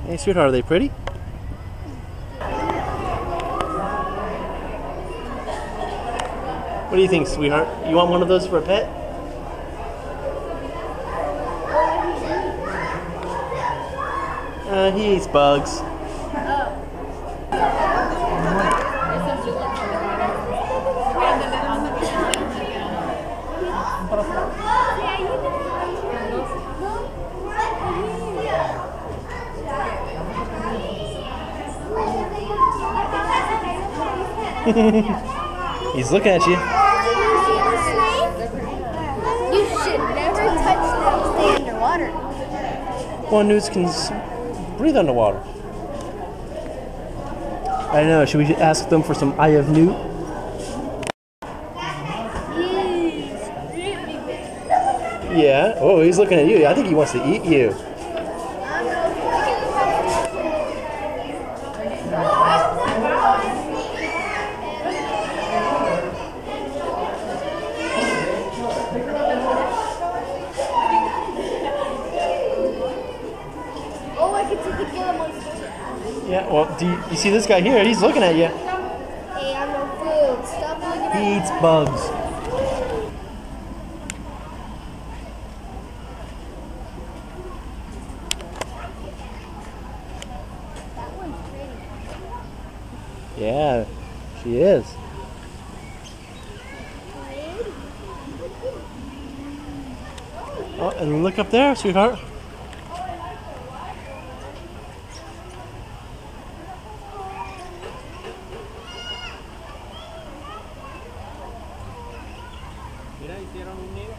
Hey, sweetheart, are they pretty? What do you think, sweetheart? You want one of those for a pet? He eats bugs. He's looking at you. You should never touch them. Stay underwater. Well, newts can breathe underwater. I don't know. Should we ask them for some eye of newt? Yeah. Oh, he's looking at you. I think he wants to eat you. Oh, I can see the Gila monster. Yeah. Well, do you see this guy here? He's looking at you. Hey, I'm no food. Stop looking at me. He eats bugs. That one's pretty. Yeah, she is. Oh, and look up there, sweetheart. Mira, hicieron un nido.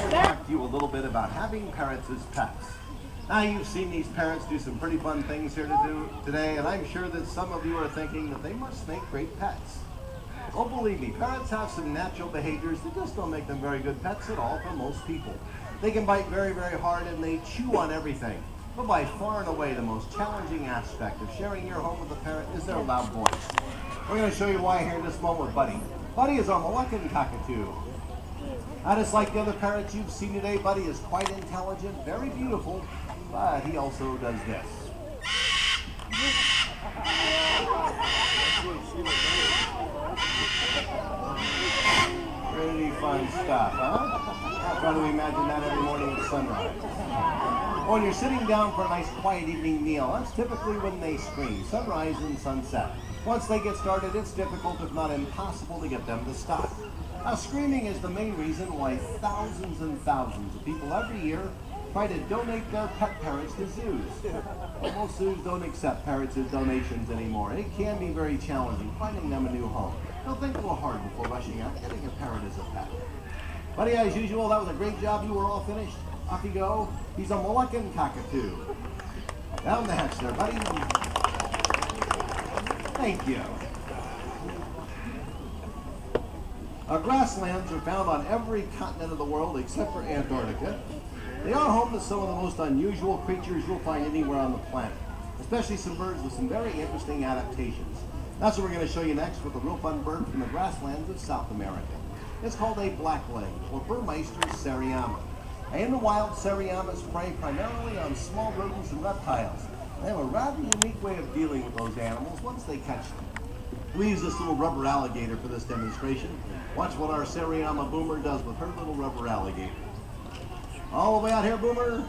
Talk to you a little bit about having parrots as pets. Now you've seen these parrots do some pretty fun things here today, and I'm sure that some of you are thinking that they must make great pets. Oh, believe me, parrots have some natural behaviors that just don't make them very good pets at all for most people. They can bite very, very hard and they chew on everything. But by far and away the most challenging aspect of sharing your home with a parrot is their loud voice. We're going to show you why here in this moment with Buddy. Buddy is our Moluccan cockatoo. Now, just like the other parrots you've seen today, Buddy is quite intelligent, very beautiful, but he also does this. Pretty fun stuff, huh? Try to imagine that every morning at sunrise. When you're sitting down for a nice quiet evening meal, that's typically when they scream, sunrise and sunset. Once they get started, it's difficult, if not impossible, to get them to stop. Now, screaming is the main reason why thousands and thousands of people every year try to donate their pet parrots to zoos. But most zoos don't accept parrots as donations anymore. It can be very challenging finding them a new home. So think a little hard before rushing out getting a parrot as a pet. Buddy, as usual, that was a great job. You were all finished. Off you go. He's a Moluccan cockatoo. Down the hatch there, buddy. Thank you. Grasslands are found on every continent of the world except for Antarctica. They are home to some of the most unusual creatures you'll find anywhere on the planet, especially some birds with some very interesting adaptations. That's what we're going to show you next with a real fun bird from the grasslands of South America. It's called a blackleg, or Burmeister seriama. In the wild, seriamas prey primarily on small rodents and reptiles. They have a rather unique way of dealing with those animals once they catch them. We use this little rubber alligator for this demonstration. Watch what our seriama Boomer does with her little rubber alligator. All the way out here, Boomer.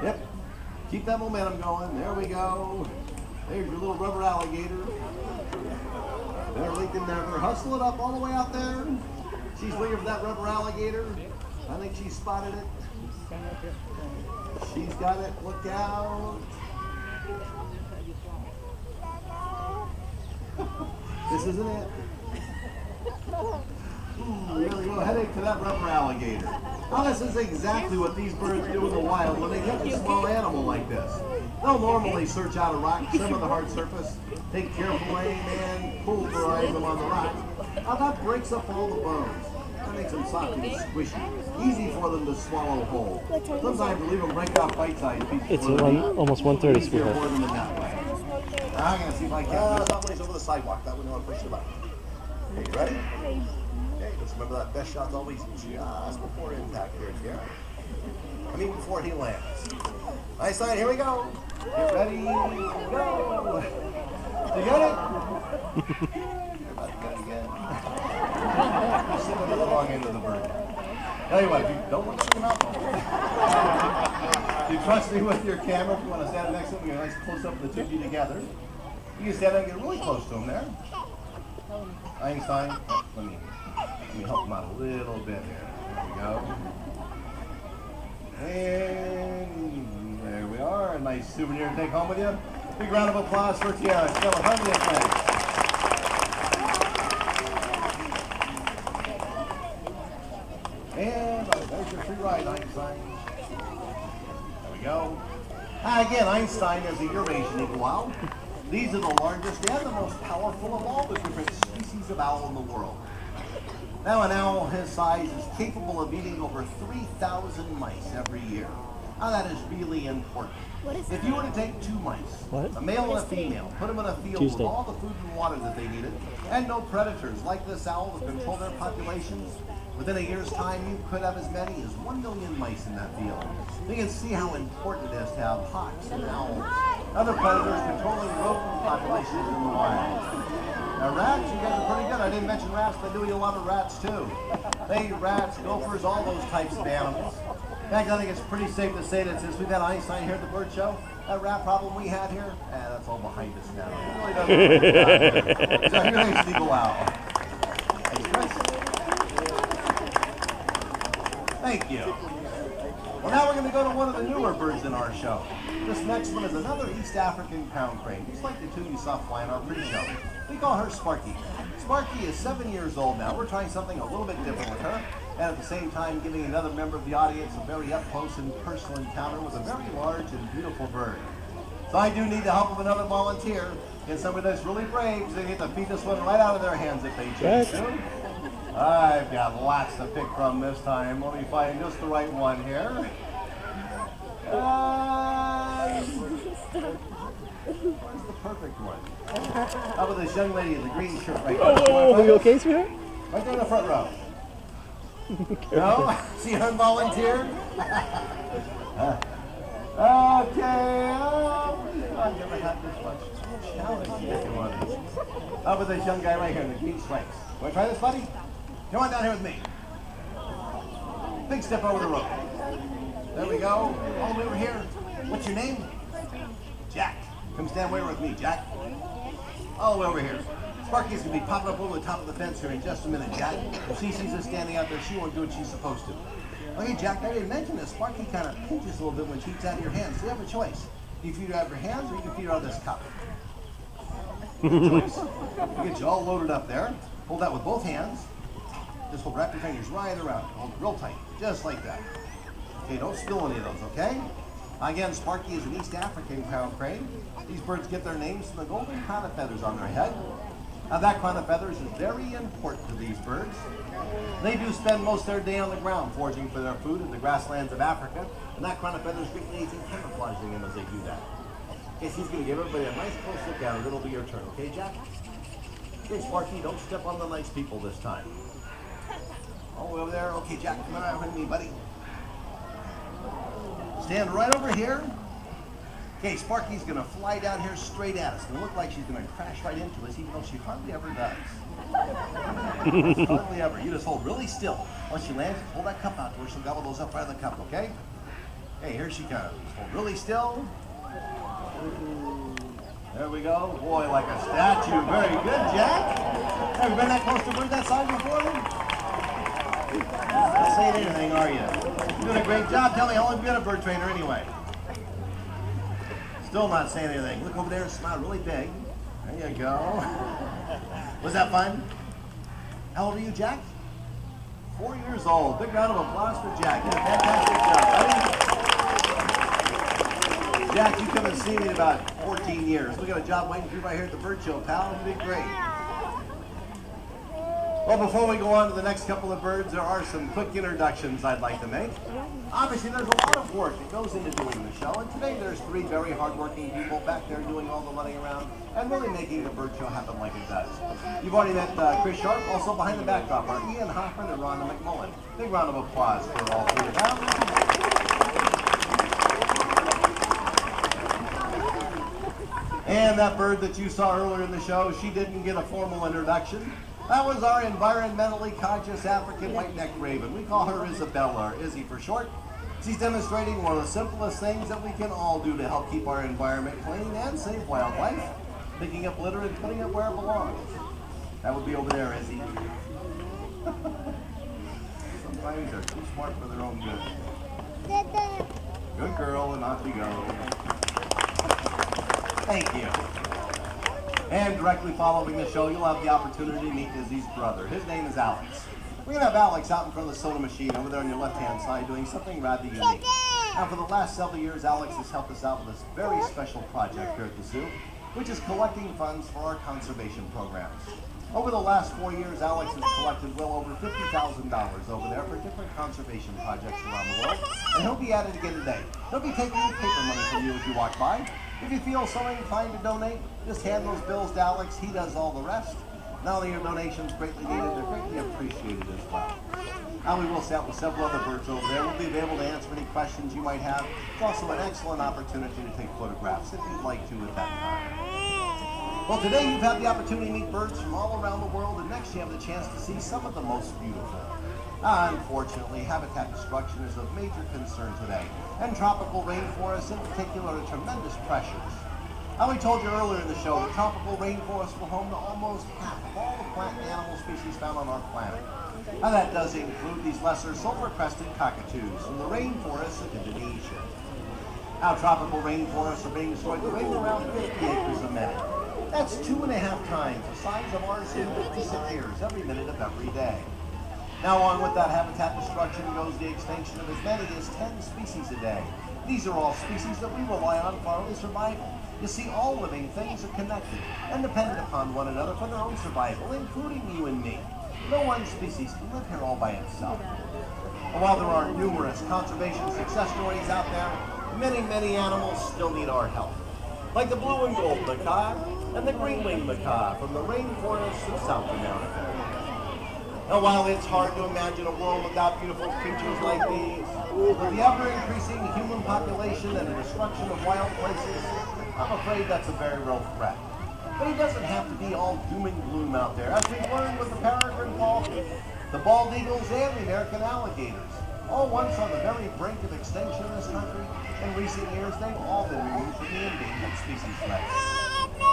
Yep. Keep that momentum going. There we go. There's your little rubber alligator. Better late than never. Hustle it up all the way out there. She's waiting for that rubber alligator. I think she spotted it. She's got it. Look out. This isn't it. Ooh, there we go. Headache to that rubber alligator. Now this is exactly what these birds do in the wild when they get a small animal like this. They'll normally search out a rock, simmer the hard surface, take careful aim, and pulverize them on the rock. Now that breaks up all the bones. That makes them soft and squishy. Easy for them to swallow whole. Sometimes we'll even break off bite-sized pieces. It's almost 1:30, sweetheart. More than that way. Now I'm going to see if I can. Somebody's over the sidewalk. That way no one pushed it up. Okay, you ready? Okay, just remember that best shot's always just before impact here, Tara. I mean before he lands. Nice side, here we go. Get ready, go. You got it? You're about to get it again. You're sitting on the wrong end of the bird. Tell you what, don't look at the mouth. You trust me with your camera. If you want to stand next to him, we get a nice close-up of the two of you together. You can stand there and get really close to him there. Einstein, let me help him out a little bit here. There we go. And there we are. A nice souvenir to take home with you. Big round of applause for Tiara. Thanks. And there's your free ride, Einstein. There we go. Again, Einstein is a Eurasian eagle owl. These are the largest and the most powerful of all the different species of owl in the world. Now, an owl his size is capable of eating over 3,000 mice every year. Now, that is really important. If you were to take two mice, a male and a female, put them in a field with all the food and water that they needed, and no predators like this owl to control their populations, within a year's time, you could have as many as 1 million mice in that field. You can see how important it is to have hawks and owls, other predators controlling rodent populations in the wild. Now rats, you guys are pretty good. I didn't mention rats, but I do eat a lot of rats too. They eat rats, gophers, all those types of animals. In fact, I think it's pretty safe to say that since we've had Einstein here at the bird show, that rat problem we had here, that's all behind us now. It really doesn't. So here they go out. Thanks, Chris. Thank you. Well, now we're going to go to one of the newer birds in our show. This next one is another East African pound crane, just like the two you saw flying our pre-show. We call her Sparky. Sparky is 7 years old now. We're trying something a little bit different with her, and at the same time giving another member of the audience a very up-close and personal encounter with a very large and beautiful bird. So I do need the help of another volunteer. Get somebody that's really brave, so they get to feed this one right out of their hands if they choose to. I've got lots to pick from this time. Let me find just the right one here. Where's the perfect one? How about this young lady in the green shirt right there? Oh, are you okay, sweetheart? Right there in the front row. No? See her volunteer? Okay. I've never had this much challenge getting one of these. How about this young guy right here in the green stripes? Want to try this, buddy? Come on down here with me. Big step over the rope. There we go. All the way over here. What's your name? Jack. Come stand where with me, Jack. All the way over here. Sparky's going to be popping up over the top of the fence here in just a minute, Jack. If she sees us standing out there, she won't do what she's supposed to. Okay, Jack, I didn't mention this. Sparky kind of pinches a little bit when she eats out of your hands. So you have a choice. You can feed her out of your hands or you can feed her out of this cup. Choice. We'll get you all loaded up there. Hold that with both hands. Just hold, wrap your fingers right around it. Hold it real tight, just like that. Okay, don't spill any of those, okay? Again, Sparky is an East African pound crane. These birds get their names from the golden crown of feathers on their head. Now that crown of feathers is very important to these birds. They do spend most of their day on the ground foraging for their food in the grasslands of Africa, and that crown of feathers greatly aids in camouflaging them as they do that. Okay, she's going to give everybody a nice close look at it. It'll be your turn, okay, Jack? Okay, Sparky, don't step on the nice people this time. All the way over there. Okay, Jack, come on with me, buddy. Stand right over here. Okay, Sparky's going to fly down here straight at us. It'll look like she's going to crash right into us, even though she hardly ever does. Hardly ever. You just hold really still. Once she lands, hold that cup out to her. She'll gobble those up right in the cup, okay? Okay, here she comes. Hold really still. There we go. Boy, like a statue. Very good, Jack. Have you been that close to a bird that size before? saying anything, are you? You're doing a great job. Tell me, how long have you been a bird trainer anyway? Still not saying anything. Look over there and smile really big. There you go. Was that fun? How old are you, Jack? 4 years old. Big round of applause for Jack. You did a fantastic job, buddy. Jack, you come and see me in about 14 years. We got a job waiting for you right here at the bird show, pal. You did great. Well, before we go on to the next couple of birds, there are some quick introductions I'd like to make. Obviously, there's a lot of work that goes into doing the show, and today there's 3 very hardworking people back there doing all the running around and really making the bird show happen like it does. You've already met Chris Sharp, also behind the backdrop are Ian Hoffman and Rhonda McMullen. Big round of applause for all 3 of them. And that bird that you saw earlier in the show, she didn't get a formal introduction. That was our environmentally conscious African white-necked raven. We call her Isabella, or Izzy for short. She's demonstrating one of the simplest things that we can all do to help keep our environment clean and save wildlife. Picking up litter and putting it where it belongs. That would be over there, Izzy. Sometimes they're too smart for their own good. Good girl, and off you go. Thank you. And directly following the show, you'll have the opportunity to meet Izzy's brother. His name is Alex. We're going to have Alex out in front of the soda machine over there on your left-hand side doing something rather unique. Now, for the last several years, Alex has helped us out with this very special project here at the zoo, which is collecting funds for our conservation programs. Over the last 4 years, Alex has collected well over $50,000 over there for different conservation projects around the world, and he'll be at it again today. He'll be taking paper money from you as you walk by. If you feel so inclined to donate, just hand those bills to Alex. He does all the rest. Not only are donations greatly needed, they're greatly appreciated as well. Now we will set with several other birds over there. We'll be able to answer any questions you might have. It's also an excellent opportunity to take photographs if you'd like to at that time. Well, today you've had the opportunity to meet birds from all around the world, and next you have the chance to see some of the most beautiful. Unfortunately, habitat destruction is of major concern today, and tropical rainforests in particular are tremendous pressures. Now, we told you earlier in the show that tropical rainforests were home to almost half of all the plant and animal species found on our planet. Now, that does include these lesser silver-crested cockatoos from the rainforests of Indonesia. Now, tropical rainforests are being destroyed at a rate of around 50 acres a minute. That's 2.5 times the size of our zoo that disappears every minute of every day. Now, on with that habitat destruction goes the extinction of as many as 10 species a day. These are all species that we rely on for our own survival. You see, all living things are connected and dependent upon one another for their own survival, including you and me. No one species can live here all by itself. And while there are numerous conservation success stories out there, many, many animals still need our help. Like the blue and gold macaque and the green-winged macaque from the rainforests of South America. Now, while it's hard to imagine a world without beautiful creatures like these, with the ever-increasing human population and the destruction of wild places, I'm afraid that's a very real threat. But it doesn't have to be all doom and gloom out there. As we've learned with the peregrine falcon, the bald eagles, and the American alligators, all once on the very brink of extinction in this country, in recent years they've all been removed from the endangered species list.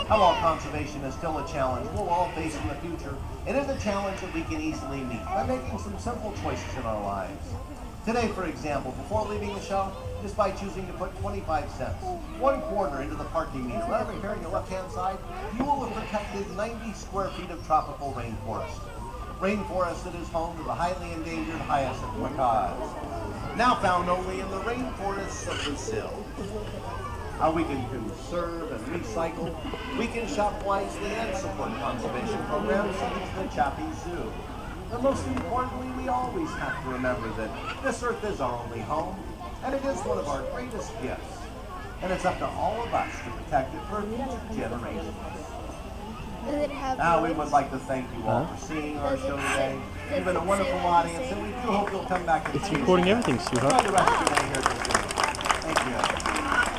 Now, while conservation is still a challenge we'll all face in the future, it is a challenge that we can easily meet by making some simple choices in our lives. Today, for example, before leaving the show, just by choosing to put 25 cents, 1/4 into the parking meter, right over here on your left-hand side, you will have protected 90 square feet of tropical rainforest. Rainforest that is home to the highly endangered hyacinth macaques, now found only in the rainforests of Brazil. How we can conserve and recycle, we can shop wisely and support conservation programs such as the Chaffee Zoo. And most importantly, we always have to remember that this earth is our only home, and it is one of our greatest gifts. And it's up to all of us to protect it for future generations. Now, we would like to thank you all for seeing our show today. You've been a wonderful audience, and we do hope you'll come back and It's recording everything, sweetheart. Enjoy the rest of your day here at the zoo. Thank you.